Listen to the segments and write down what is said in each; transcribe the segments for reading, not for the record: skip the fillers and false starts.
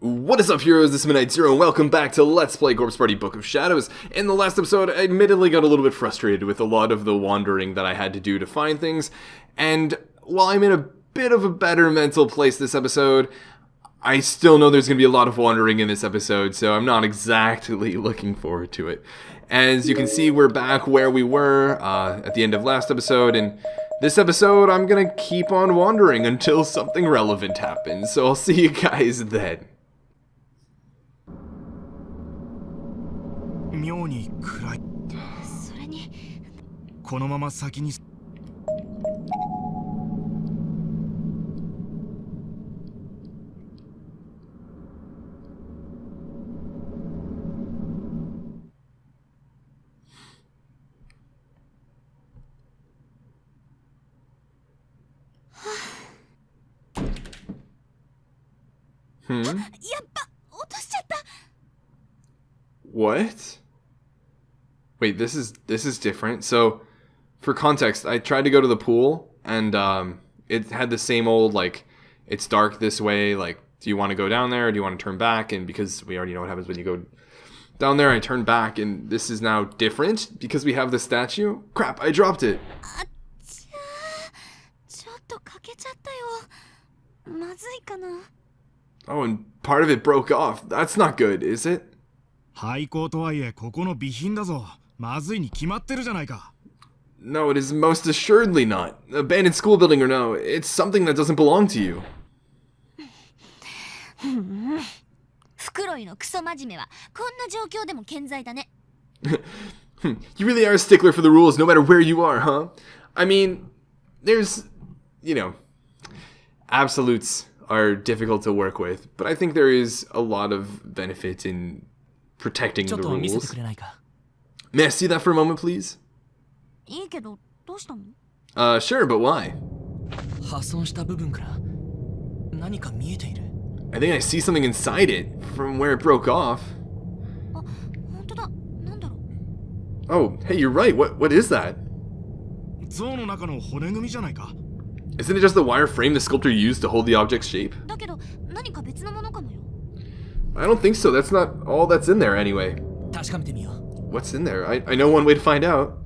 What is up, heroes? This is Midnight Zero, and welcome back to Let's Play Corpse Party Book of Shadows. In the last episode, I admittedly got a little bit frustrated with a lot of the wandering that I had to do to find things, and while I'm in a bit of a better mental place this episode, I still know there's going to be a lot of wandering in this episode, so I'm not exactly looking forward to it. As you can see, we're back where we were at the end of last episode, and this episode, I'm going to keep on wandering until something relevant happens, so I'll see you guys then. 妙に暗い。それにこのまま先に。やっぱ落としちゃった。 What? Wait, this is different. So, for context, I tried to go to the pool, and it had the same old, like, it's dark this way, like, do you want to go down there, or do you want to turn back? And because we already know what happens when you go down there, I turned back, and this is now different, because we have the statue. Crap, I dropped it. ちょっと欠けちゃったよ。まずいかな。 Oh, and part of it broke off. That's not good, is it? 廃校とはいえここの備品だぞ。まずいに決まってるじゃないか。 No, it is most assuredly not. Abandoned school building or no, it's something that doesn't belong to you. 袋井のクソ真面目はこんな状況でも健在だね。 You really are a stickler for the rules no matter where you are, huh? I mean, there's, you know, absolutes are difficult to work with, but I think there is a lot of benefit in protecting the rules. May I see that for a moment, please? いいけどどうしたの? Sure, but why? 破損した部分から何か見えている。 I think I see something inside it from where it broke off. あ、本当だ。なんだろう。 Oh, hey, you're right. What is that? 像の中の骨組みじゃないか。 Isn't it just the wire frame the sculptor used to hold the object's shape? だけど何か別のものかもよ。 I don't think so. That's not all that's in there anyway. 確かめてみよう。 What's in there? I know one way to find out.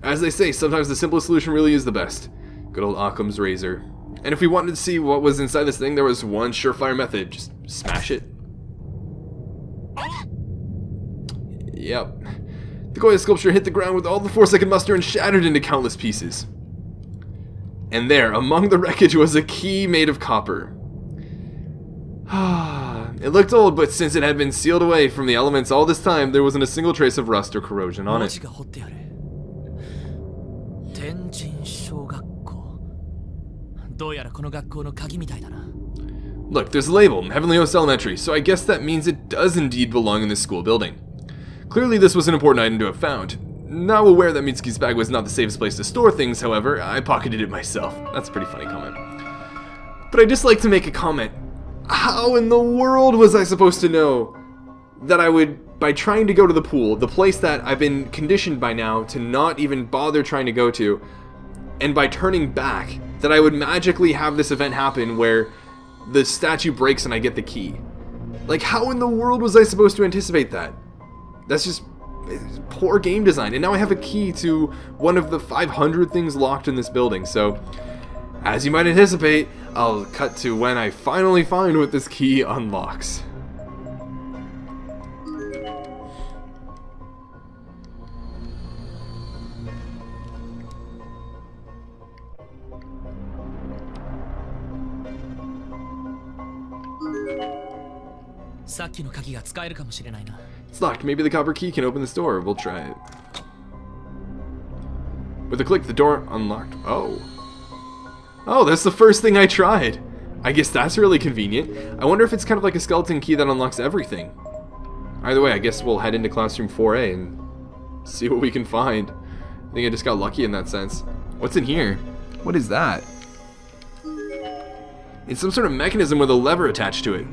As they say, sometimes the simplest solution really is the best. Good old Occam's razor. And if we wanted to see what was inside this thing, there was one surefire method. Just smash it. Yep. The Goya sculpture hit the ground with all the force I could muster and shattered into countless pieces. And there, among the wreckage, was a key made of copper. It looked old, but since it had been sealed away from the elements all this time, there wasn't a single trace of rust or corrosion on it. 天神小学校。どうやらこの学校の鍵みたいだな。 Look, there's a label, Heavenly Host Elementary, so I guess that means it does indeed belong in this school building. Clearly this was an important item to have found. Now aware that Mitsuki's bag was not the safest place to store things, however, I pocketed it myself. That's a pretty funny comment. But I'd just like to make a comment. How in the world was I supposed to know that I would, by trying to go to the pool, the place that I've been conditioned by now to not even bother trying to go to, and by turning back, that I would magically have this event happen where the statue breaks and I get the key? Like, how in the world was I supposed to anticipate that? That's just poor game design. And now I have a key to one of the 500 things locked in this building, so as you might anticipate, I'll cut to when I finally find what this key unlocks. It's locked. Maybe the copper key can open this door. We'll try it. With a click, the door unlocked. Oh. Oh, that's the first thing I tried. I guess that's really convenient. I wonder if it's kind of like a skeleton key that unlocks everything. Either way, I guess we'll head into classroom 4A and see what we can find. I think I just got lucky in that sense. What's in here? What is that? It's some sort of mechanism with a lever attached to it.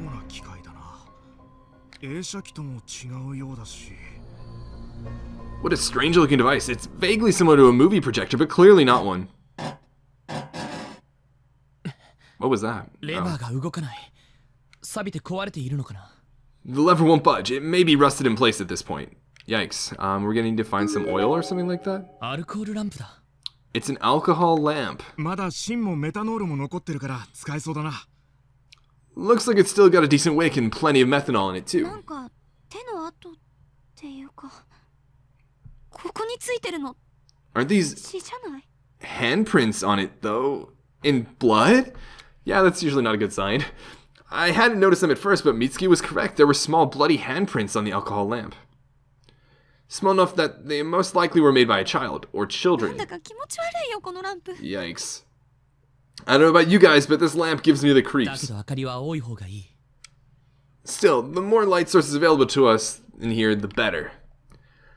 What a strange looking device. It's vaguely similar to a movie projector, but clearly not one. What was that? Oh. 錆びて壊れているのかな。 The lever won't budge. It may be rusted in place at this point. Yikes. We're gonna need to find some oil or something like that? アルコールランプだ。 It's an alcohol lamp. まだ芯もメタノールも残ってるから使えそうだな。 Looks like it's still got a decent wick and plenty of methanol in it な too. んか手の跡っていうか、ここについてるの Aren't these 血じゃない？ handprints on it though? In blood? Yeah, that's usually not a good sign. I hadn't noticed them at first, but Mitsuki was correct. There were small bloody handprints on the alcohol lamp. Small enough that they most likely were made by a child or なん children. だか気持ち悪いよこのランプ。 Yikes. I don't know about you guys, but this lamp gives me the だけ creeps. ど明かりは多い方がいい。 Still, the more light sources available to us in here, the better.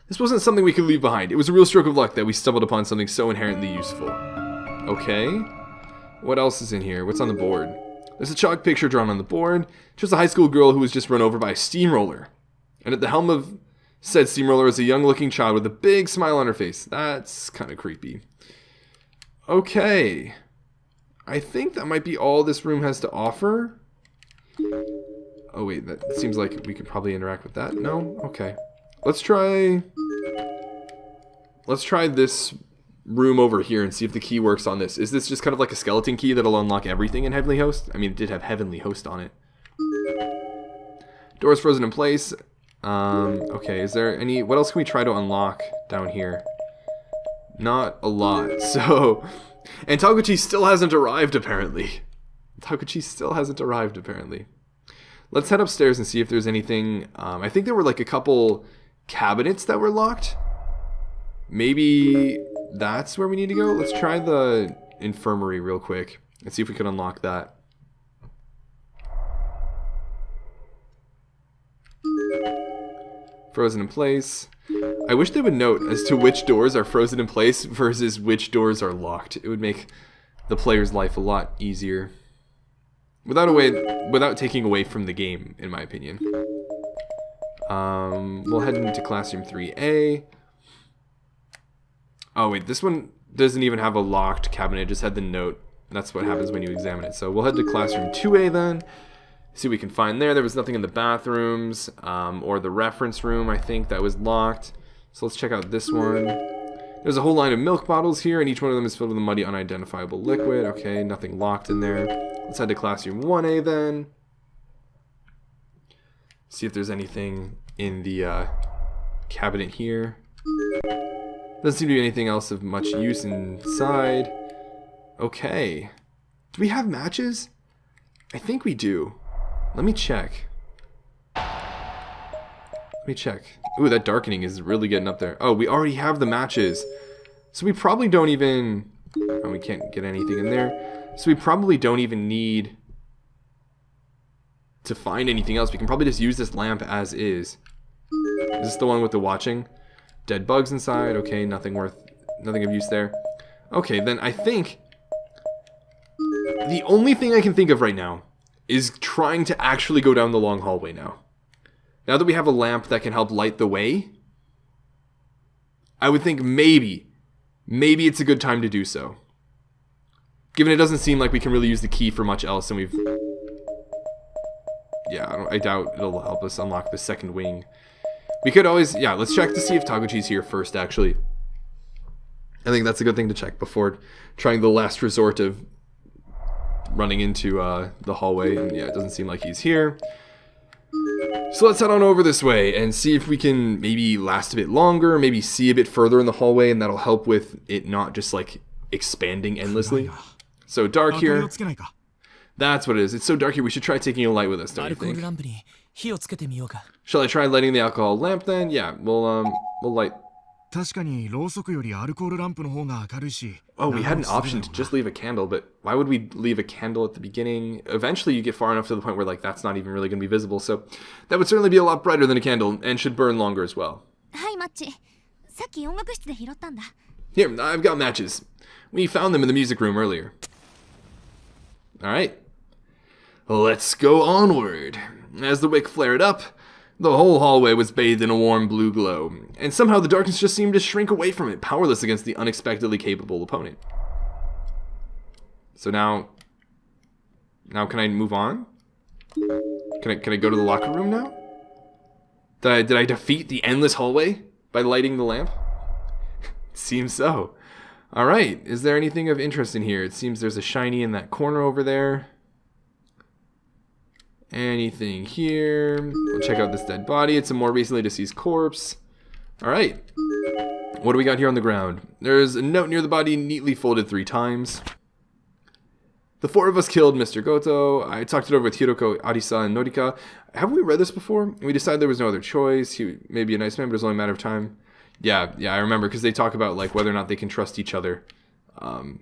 This wasn't something we could leave behind. It was a real stroke of luck that we stumbled upon something so inherently useful. Okay. What else is in here? What's on the board? There's a chalk picture drawn on the board. It shows a high school girl who was just run over by a steamroller. And at the helm of said steamroller is a young-looking child with a big smile on her face. That's kind of creepy. Okay. I think that might be all this room has to offer. Oh wait, that seems like we could probably interact with that. No? Okay. Let's try this room over here and see if the key works on this. Is this just kind of like a skeleton key that'll unlock everything in Heavenly Host? I mean, it did have Heavenly Host on it. Door's frozen in place. Okay, is there any... What else can we try to unlock down here? Not a lot. So... And Taguchi still hasn't arrived, apparently. Taguchi still hasn't arrived, apparently. Let's head upstairs and see if there's anything... I think there were like a couple cabinets that were locked. Maybe that's where we need to go. Let's try the infirmary real quick and see if we can unlock that. Frozen in place. I wish they would note as to which doors are frozen in place versus which doors are locked. It would make the player's life a lot easier. Without taking away from the game, in my opinion. We'll head into classroom 3A. Oh wait, this one doesn't even have a locked cabinet, it just had the note. That's what happens when you examine it. So we'll head to classroom 2A then. See what we can find there. There was nothing in the bathrooms, or the reference room, I think, that was locked. So let's check out this one. There's a whole line of milk bottles here, and each one of them is filled with a muddy, unidentifiable liquid. Okay, nothing locked in there. Let's head to classroom 1A then. See if there's anything in the cabinet here. Doesn't seem to be anything else of much use inside. Okay. Do we have matches? I think we do. Let me check. Ooh, that darkening is really getting up there. Oh, we already have the matches. So we probably don't even... Oh, we can't get anything in there. So we probably don't even need to find anything else. We can probably just use this lamp as is. Is this the one with the watching? Dead bugs inside. Okay, nothing of use there. Okay, then I think the only thing I can think of right now is trying to actually go down the long hallway now. Now that we have a lamp that can help light the way, I would think maybe it's a good time to do so. Given it doesn't seem like we can really use the key for much else, and we've... Yeah, I doubt it'll help us unlock the second wing. We could always... Yeah, let's check to see if Taguchi's here first, actually. I think that's a good thing to check before trying the last resort of running into the hallway. And yeah, it doesn't seem like he's here. So let's head on over this way and see if we can maybe last a bit longer, maybe see a bit further in the hallway, and that'll help with it not just like expanding endlessly. So dark here. That's what it is. It's so dark here, we should try taking a light with us, don't you think? Shall I try lighting the alcohol lamp then? Yeah, we'll light. Oh, we had an option to just leave a candle, but why would we leave a candle at the beginning? Eventually you get far enough to the point where like that's not even really going to be visible, so that would certainly be a lot brighter than a candle and should burn longer as well. Here, I've got matches. We found them in the music room earlier. Alright. Let's go onward. As the wick flared up, the whole hallway was bathed in a warm blue glow, and somehow the darkness just seemed to shrink away from it, powerless against the unexpectedly capable opponent. So now can I move on? Can I go to the locker room now? Did I defeat the endless hallway by lighting the lamp? It seems so. Alright, is there anything of interest in here? It seems there's a shiny in that corner over there. Anything here? We'll check out this dead body. It's a more recently deceased corpse. Alright. What do we got here on the ground? There's a note near the body, neatly folded 3 times. The 4 of us killed Mr. Goto. I talked it over with Hiroko, Arisa, and Norika. Have we read this before? We decided there was no other choice. He may be a nice man, but it's only a matter of time. Yeah, I remember, because they talk about like whether or not they can trust each other. And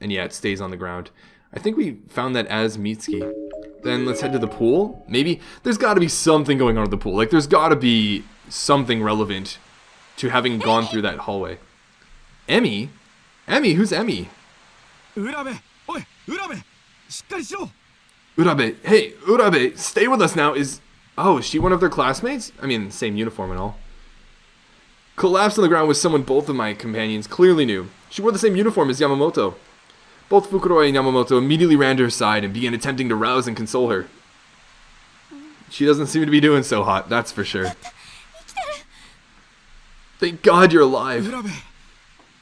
yeah, it stays on the ground. I think we found that as Mitsuki. Then let's head to the pool. Maybe there's got to be something going on at the pool. Like there's got to be something relevant to having gone through that hallway. Emmy? Emmy? Who's Emmy? Urabe! Oi! Urabe! Shikkari shiro! Urabe. Hey, Urabe, stay with us now. Is she one of their classmates? I mean, same uniform and all. Collapsed on the ground was someone both of my companions clearly knew. She wore the same uniform as Yamamoto. Both Fukuroi and Yamamoto immediately ran to her side and began attempting to rouse and console her. She doesn't seem to be doing so hot, that's for sure. Thank God you're alive. Urabe!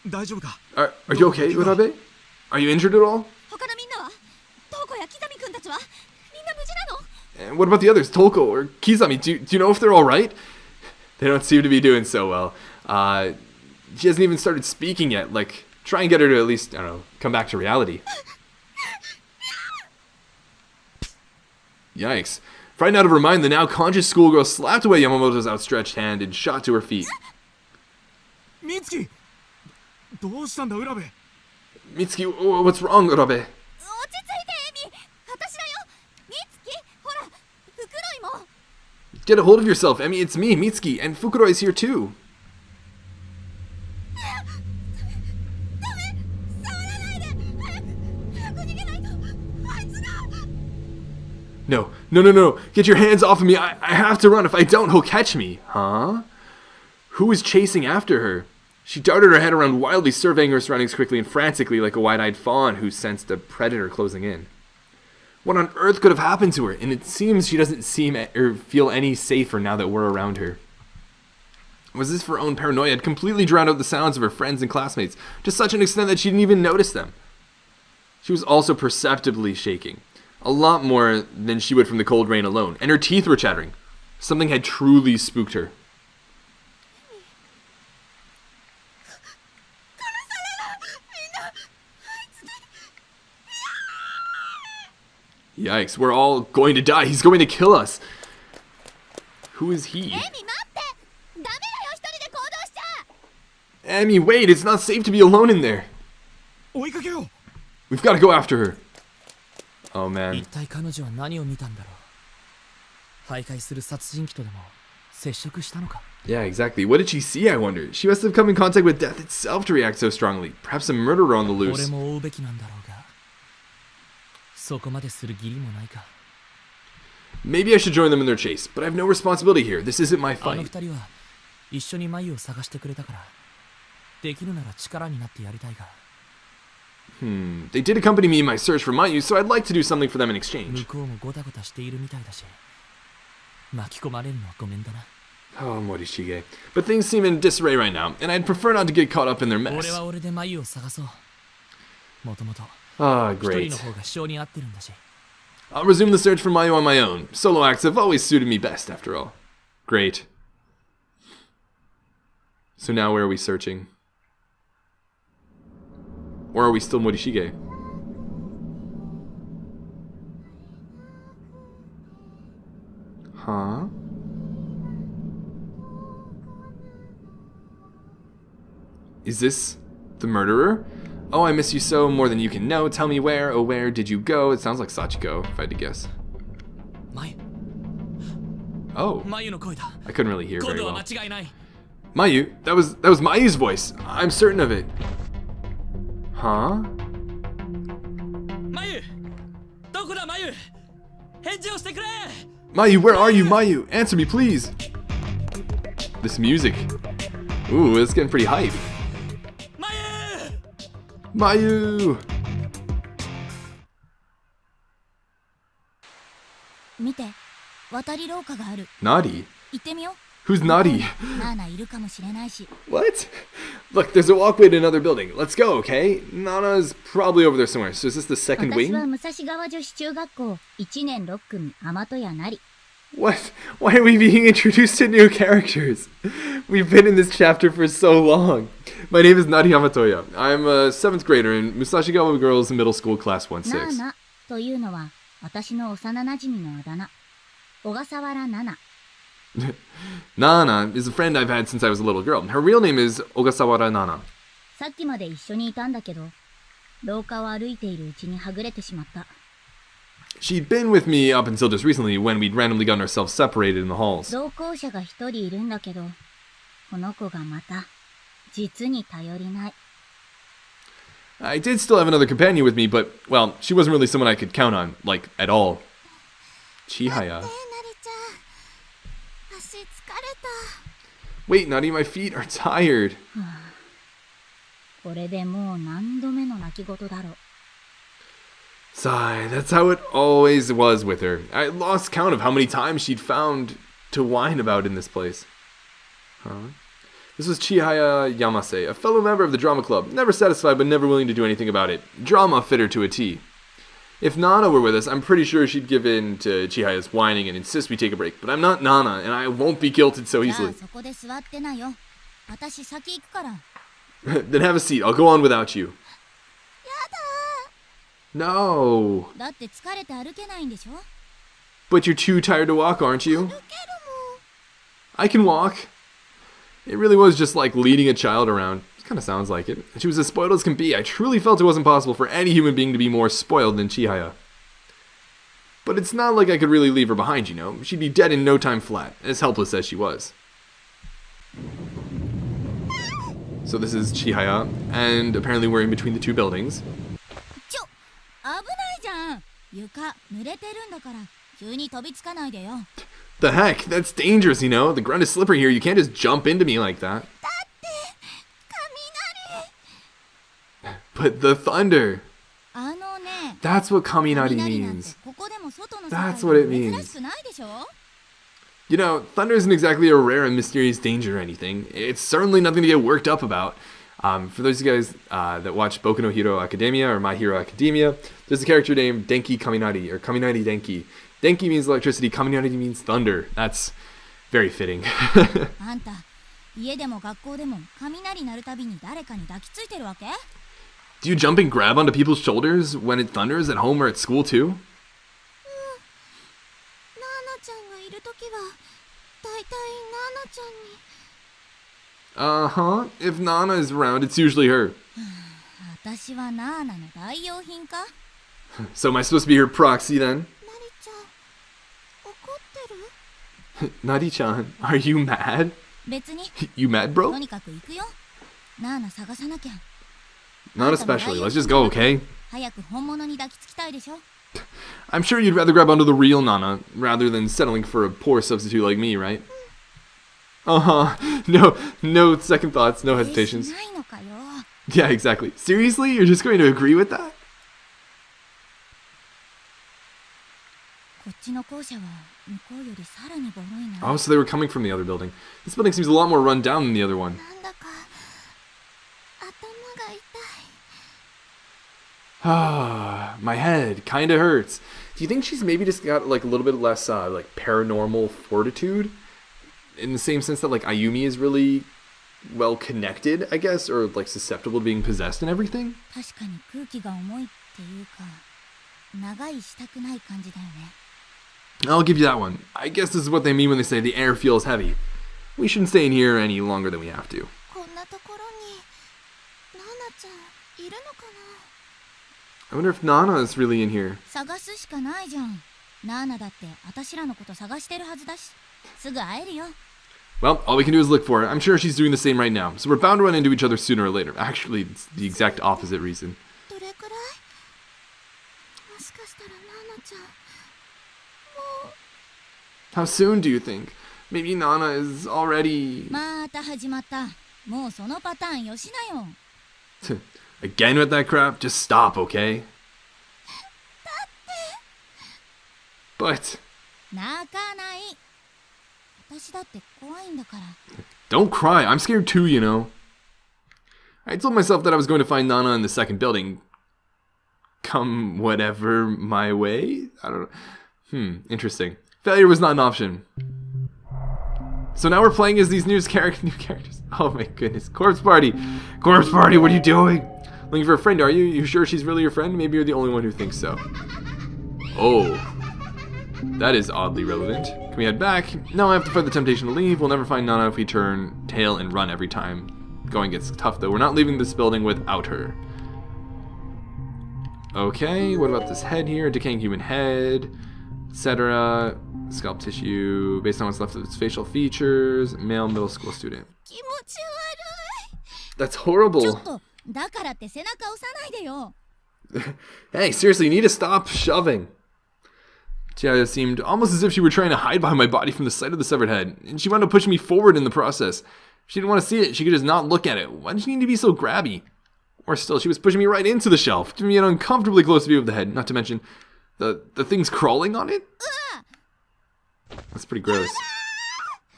Daijoubu ka? Are you okay, Urabe? Are you injured at all? And what about the others, Toko or Kizami? Do you know if they're alright? They don't seem to be doing so well. She hasn't even started speaking yet. Like, try and get her to at least, I don't know, come back to reality. Yikes. Frightened out of her mind, the now conscious schoolgirl slapped away Yamamoto's outstretched hand and shot to her feet. Mitsuki! どうしたんだ、Urabe? Mitsuki, what's wrong, Urabe? Get a hold of yourself, Emmy. It's me, Mitsuki, and Fukuroi's here too. No. Get your hands off of me. I have to run. If I don't, he'll catch me. Huh? Who is chasing after her? She darted her head around wildly, surveying her surroundings quickly and frantically like a wide-eyed fawn who sensed a predator closing in. What on earth could have happened to her? And it seems she doesn't seem or feel any safer now that we're around her. Was this her own paranoia had completely drowned out the sounds of her friends and classmates to such an extent that she didn't even notice them? She was also perceptibly shaking. A lot more than she would from the cold rain alone. And her teeth were chattering. Something had truly spooked her. Yikes, we're all going to die. He's going to kill us. Who is he? Emmy, wait, it's not safe to be alone in there. We've got to go after her. Oh man. 一体彼女は何を見たんだろう。徘徊する殺人鬼とでも接触したのか。 Yeah, exactly. What did she see, I wonder? She must have come in contact with death itself to react so strongly. Perhaps a murderer on the 俺 loose. も追うべきなんだろうが、そこまでする義理もないか。 Maybe I should join them in their chase, but I have no responsibility here. This isn't my あの fight. 二人は一緒に眉を探してくれたから、できるなら力になってやりたいが。 They did accompany me in my search for Mayu, so I'd like to do something for them in 向 exchange. こうもゴタゴタしているみたいだし、巻き込まれるのはごめんだな。 Oh, Morishige. But things seem in disarray right now, and I'd prefer not to get caught up in their 俺 mess. は俺で眉を探そう。もともと Ah, 一人 great. の方が性に合ってるんだし。 I'll resume the search for Mayu on my own. Solo acts have always suited me best, after all. Great. So now where are we searching? Or are we still Morishige? Huh? Is this the murderer? Oh, I miss you so, more than you can know. Tell me where, oh where did you go? It sounds like Sachiko, if I had to guess. 眉、 Oh, 眉の声だ。 I couldn't really hear 今 very 度は well. 間違いない。 Mayu? That was Mayu's voice. I'm certain of it. Huh? 眉、どこだ眉。返事をしてくれ。 Mayu, where are you, Mayu? Answer me, please. This music. Ooh, it's getting pretty hype. 眉。 Mayu! 見て、渡り廊下がある。 Naughty? 行ってみよう。 Who's naughty? ナーナいるかもしれないし。 What? Look, there's a walkway to another building. Let's go, okay? Nana's probably over there somewhere. So is this the second 私は wing? 武蔵川女子中学校1年6組天戸谷なり。 What? Why are we being introduced to new characters? We've been in this chapter for so long. My name is Nari Hamatoya. I'm a 7th grader in Musashigawa Girls Middle School Class ナー 1-6. ナというのは私の幼馴染のあだ名。小笠原ナナ。 Nana is a friend I've had since I was a little girl. Her real name is Ogasawara Nana. さっきまで一緒にいたんだけど、廊下を歩いているうちにはぐれてしまった。 She'd been with me up until just recently when we'd randomly gotten ourselves separated in the halls. 同行者が一人いるんだけど、この子がまた実に頼りない。 I did still have another companion with me, but, well, she wasn't really someone I could count on, like, at all. Chihaya. ナリちゃん、足疲れた。 Wait, Nani, my feet are tired. これでもう何度目の泣き言だろう。 Sigh, that's how it always was with her. I lost count of how many times she'd found to whine about in this place. Huh? This was Chihaya Yamase, a fellow member of the drama club, never satisfied but never willing to do anything about it. Drama fit her to a T. If Nana were with us, I'm pretty sure she'd give in to Chihaya's whining and insist we take a break. But I'm not Nana, and I won't be guilted so じゃあ easily. そこで座ってなよ。私先行くから。 Then have a seat. I'll go on without you. や No. だ。だって疲れて歩けないんでしょ。 But you're too tired to walk, aren't you? 歩けるもん。 I can walk. It really was just like leading a child around. It kind of sounds like it. She was as spoiled as can be. I truly felt it wasn't possible for any human being to be more spoiled than Chihaya. But it's not like I could really leave her behind, you know. She'd be dead in no time flat, as helpless as she was. So this is Chihaya, and apparently we're in between the two buildings. ちょ、危ないじゃん。床濡れてるんだから急に飛びつかないでよ。 The heck? That's dangerous, you know. The ground is slippery here. You can't just jump into me like that. だって雷。 But the thunder. あのね。 That's what kaminari 雷なんて means. ここでも外の世 That's 界 what it で means. 珍しくないでしょ。 You know, thunder isn't exactly a rare and mysterious danger or anything. It's certainly nothing to get worked up about. For those of you guys that watch Boku no Hero Academia or My Hero Academia, there's a character named Denki Kaminari, or Kaminari Denki. Denki means electricity, Kaminari means thunder. That's very fitting. あんた、家でも学校でも雷鳴るたびに誰かに抱きついてるわけ？ Do you jump and grab onto people's shoulders when it thunders at home or at school too? ナーナちゃんがいるときは、だいたいナーナちゃんに。 Uh-huh. If Nana is around, it's usually her. 私はナーナの代用品か？ So am I supposed to be her proxy then? ナリちゃん、怒ってる？ Nari-chan, are you mad? 別に、 You mad, と bro? にかく行くよ。ナーナ探さなきゃ。 Not especially. Let's just go, okay? 早く本物に抱きつきたいでしょ。 I'm sure you'd rather grab onto the real Nana rather than settling for a poor substitute like me, right? Uh-huh. No second thoughts, no し hesitations. ないのかよ。 Yeah, exactly. Seriously? You're just going to agree with that? こっちの校舎は向こうよりさらにボロいな。 Oh, so they were coming from the other building. This building seems a lot more run down than the other one. なんだか頭が痛い。 Ah, my head kinda hurts. Do you think she's maybe just got like a little bit less like paranormal fortitude? In the same sense that like Ayumi is really well connected, I guess, or like susceptible to being possessed and everything? 確かに空気が重いっていうか、長いしたくない感じだよね。 I'll give you that one. I guess this is what they mean when they say the air feels heavy. We shouldn't stay in here any longer than we have to. こんなところにナナちゃんいるのか I wonder if Nana is really in here. な。探すしかないじゃん。ナーナだって私らのこと探してるはずだし、すぐ会えるよ。 Well, all we can do is look for her. I'm sure she's doing the same right now, so we're bound to run into each other sooner or later. Actually, it's the exact opposite reason. どれくらい？もしかしたらナナちゃん、もう。 How soon do you think? Maybe Nana is already... また始まった。もうそのパターンよしなよ。 Again with that crap? Just stop, okay? だって。 But... 泣かな私だって怖いんだから。 Don't cry. I'm scared too, you know. I told myself that I was going to find Nana in the second building. Come whatever my way? I don't know. Interesting. Failure was not an option. So now we're playing as these new characters. Oh my goodness. Corpse Party. Corpse Party, what are you doing? Looking for a friend, are you? You sure she's really your friend? Maybe you're the only one who thinks so. Oh. That is oddly relevant. Can we head back? No, I have to fight the temptation to leave. We'll never find Nana if we turn tail and run every time. Going gets tough though. We're not leaving this building without her. Okay, what about this head here? Decaying human head, etc. Scalp tissue, based on what's left of its facial features. Male middle school student. 気持ち悪い。 That's horrible. ちょっと、だからって背中押さないでよ。 Hey, seriously, you need to stop shoving. Tia seemed almost as if she were trying to hide behind my body from the sight of the severed head, and she wound up pushing me forward in the process. If she didn't want to see it, she could just not look at it. Why did she need to be so grabby? Or still, she was pushing me right into the shelf, giving me an uncomfortably close view of the head, not to mention the things crawling on it? That's pretty gross.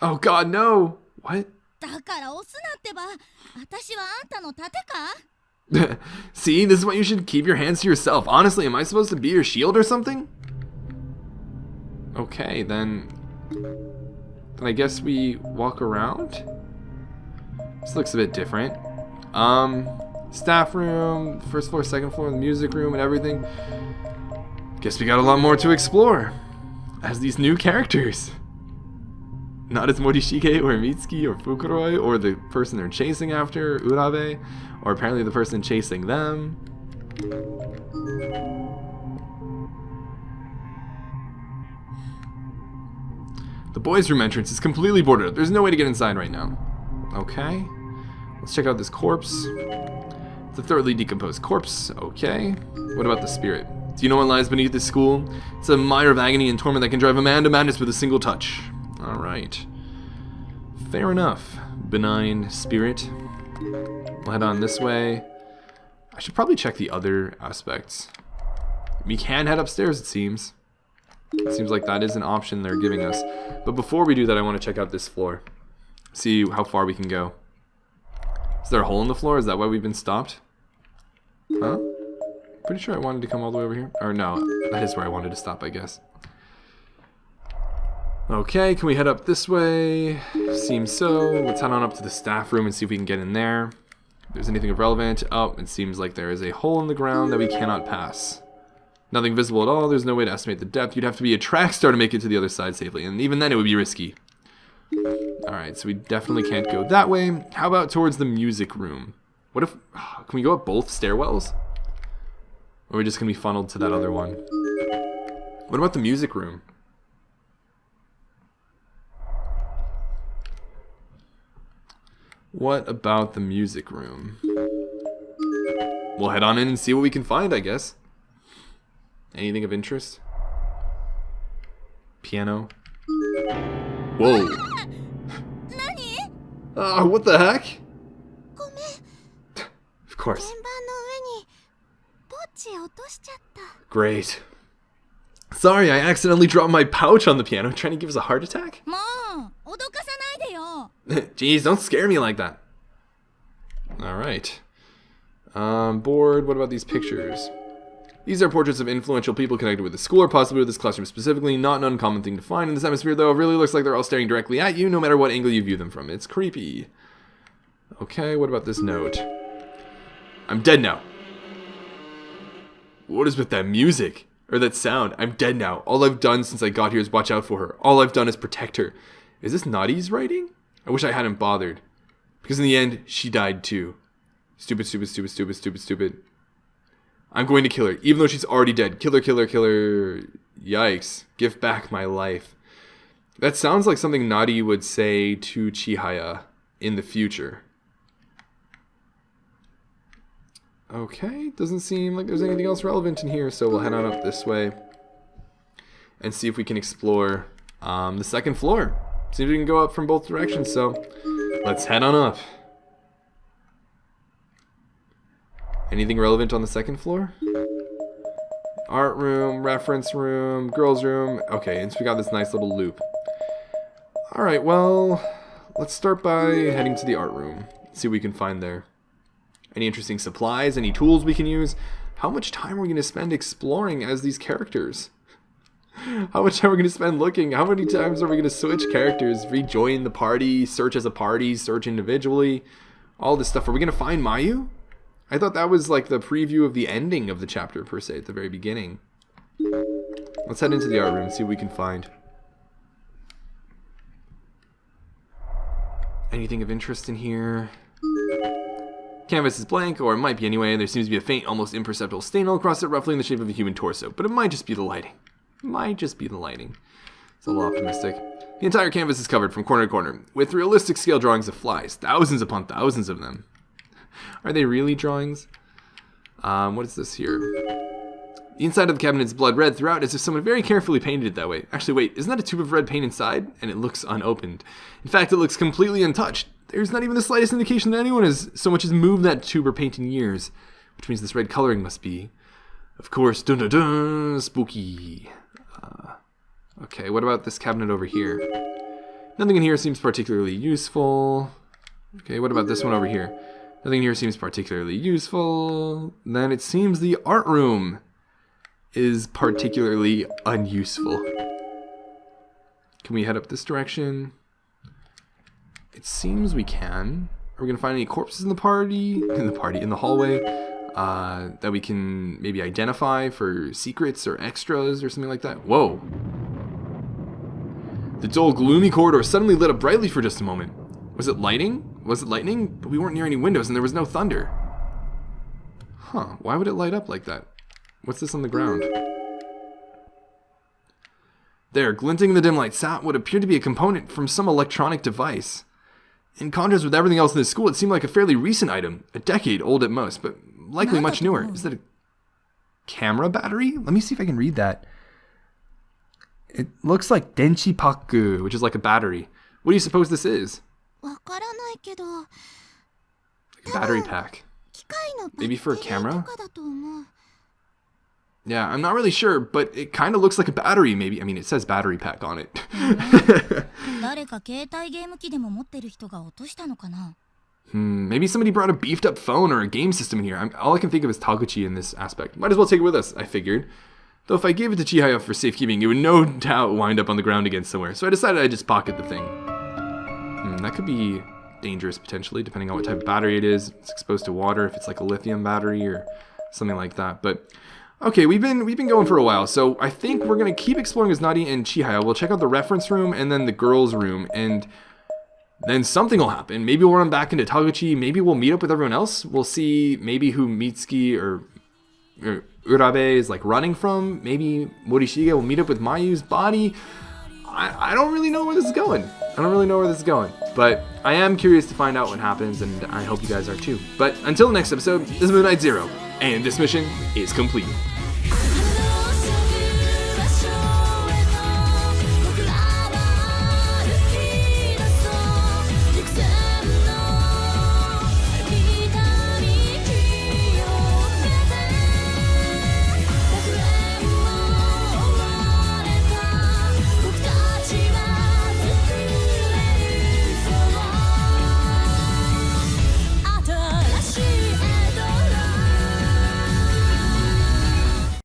Oh god, no! What? だから押すなってば。私はあんたの盾か？ See, this is why you should keep your hands to yourself. Honestly, am I supposed to be your shield or something? Okay, then I guess we walk around? This looks a bit different. Staff room, first floor, second floor, the music room and everything. Guess we got a lot more to explore as these new characters. Not as Morishige or Mitsuki or Fukuroi or the person they're chasing after, Urabe, or apparently the person chasing them. The boys' room entrance is completely boarded up. There's no way to get inside right now. Okay. Let's check out this corpse. It's a thoroughly decomposed corpse. Okay. What about the spirit? Do you know what lies beneath this school? It's a mire of agony and torment that can drive a man to madness with a single touch. Alright. Fair enough. Benign spirit. We'll head on this way. I should probably check the other aspects. We can head upstairs, it seems. It seems like that is an option they're giving us. But before we do that, I want to check out this floor. See how far we can go. Is there a hole in the floor? Is that why we've been stopped? Huh? Pretty sure I wanted to come all the way over here. Or no, that is where I wanted to stop, I guess. Okay, can we head up this way? Seems so. Let's head on up to the staff room and see if we can get in there. If there's anything of relevant. Oh, it seems like there is a hole in the ground that we cannot pass. Nothing visible at all. There's no way to estimate the depth. You'd have to be a track star to make it to the other side safely, and even then it would be risky. Alright, so we definitely can't go that way. How about towards the music room? What if... can we go up both stairwells? Or are we just going to be funneled to that other one? What about the music room? What about the music room? We'll head on in and see what we can find, I guess. Anything of interest? Piano. Whoa. What the heck? Of course. Great. Sorry, I accidentally dropped my pouch on the piano, trying to give us a heart attack? Jeez, don't scare me like that. Alright. Bored, what about these pictures? These are portraits of influential people connected with the school, or possibly with this classroom specifically. Not an uncommon thing to find in this atmosphere, though. It really looks like they're all staring directly at you, no matter what angle you view them from. It's creepy. Okay, what about this note? I'm dead now. What is with that music? Or that sound? I'm dead now. All I've done since I got here is watch out for her. All I've done is protect her. Is this Nadi's writing? I wish I hadn't bothered. Because in the end, she died too. Stupid, stupid, stupid, stupid, stupid, stupid. I'm going to kill her, even though she's already dead. Kill her, kill her, kill her. Yikes. Give back my life. That sounds like something Nadi would say to Chihaya in the future. Okay, doesn't seem like there's anything else relevant in here, so we'll head on up this way and see if we can explore the second floor. See if we can go up from both directions, so let's head on up. Anything relevant on the second floor? Art room, reference room, girls room. Okay, and so we got this nice little loop. Alright, well, let's start by heading to the art room. See what we can find there. Any interesting supplies, any tools we can use? How much time are we going to spend exploring as these characters? How much time are we going to spend looking? How many times are we going to switch characters? Rejoin the party, search as a party, search individually? All this stuff. Are we going to find Mayu? I thought that was like the preview of the ending of the chapter per se at the very beginning. Let's head into the art room and see what we can find. Anything of interest in here? Canvas is blank, or it might be anyway, and there seems to be a faint, almost imperceptible stain all across it, roughly in the shape of a human torso. But it might just be the lighting. Might just be the lighting. It's a little optimistic. The entire canvas is covered from corner to corner with realistic scale drawings of flies, thousands upon thousands of them. Are they really drawings? What is this here? The inside of the cabinet is blood red throughout, as if someone very carefully painted it that way. Actually, wait, isn't that a tube of red paint inside? And it looks unopened. In fact, it looks completely untouched. There's not even the slightest indication that anyone has so much as moved that tube or paint in years, which means this red coloring must be, of course, dun dun dun, spooky. Okay, what about this cabinet over here? Nothing in here seems particularly useful. Okay, what about this one over here? Nothing in here seems particularly useful. Then it seems the art room is particularly unuseful. Can we head up this direction? It seems we can. Are we gonna find any corpses in the hallway that we can maybe identify for secrets or extras or something like that? Whoa. The dull, gloomy corridor suddenly lit up brightly for just a moment. Was it lighting? Was it lightning? But we weren't near any windows and there was no thunder. Huh, why would it light up like that? What's this on the ground? There, glinting in the dim light, sat what appeared to be a component from some electronic device. In contrast with everything else in this school, it seemed like a fairly recent item, a decade old at most, but likely much newer. Is that a camera battery? Let me see if I can read that. It looks like denchi paku, which is like a battery. What do you suppose this is? Like a battery pack. Maybe for a camera? Yeah, I'm not really sure, but it kind of looks like a battery, maybe. I mean, it says battery pack on it. Maybe somebody brought a beefed up phone or a game system in here. All I can think of is Taguchi in this aspect. Might as well take it with us, I figured. Though if I gave it to Chihaya for safekeeping, it would no doubt wind up on the ground again somewhere. So I decided I'd just pocket the thing. That could be dangerous, potentially, depending on what type of battery it is. It's exposed to water, if it's like a lithium battery or something like that. But okay, we've been going for a while, so I think we're gonna keep exploring as Nadi and Chihaya. We'll check out the reference room and then the girls' room, and then something will happen. Maybe we'll run back into Taguchi. Maybe we'll meet up with everyone else. We'll see maybe who Mitsuki or Urabe is like running from. Maybe Morishige will meet up with Mayu's body. I don't really know where this is going. But I am curious to find out what happens, and I hope you guys are too. But until the next episode, this is Moon Knight Zero, and this mission is complete.